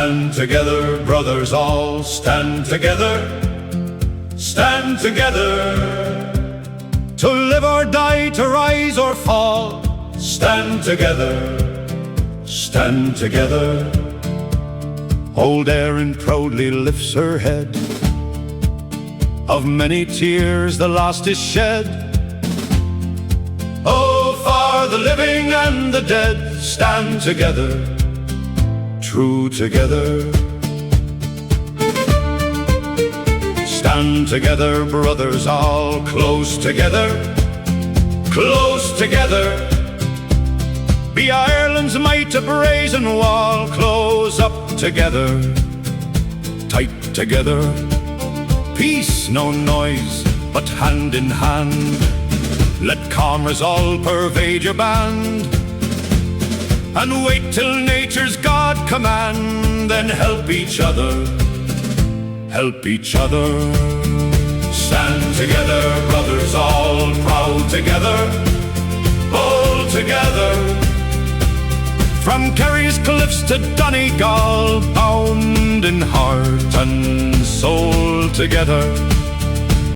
Stand together, brothers all, stand together. Stand together. To live or die, to rise or fall, stand together. Stand together. Old Erin proudly lifts her head. Of many tears the last is shed. Oh, for the living and the dead, stand together, true together. Stand together, brothers all, close together, close together. Be Ireland's might a brazen wall, close up together, tight together. Peace, no noise, but hand in hand. Let commerce all pervade your band. And wait till nature's God command, then help each other, help each other. Stand together, brothers all, proud together, bold together. From Kerry's cliffs to Donegal, bound in heart and soul together.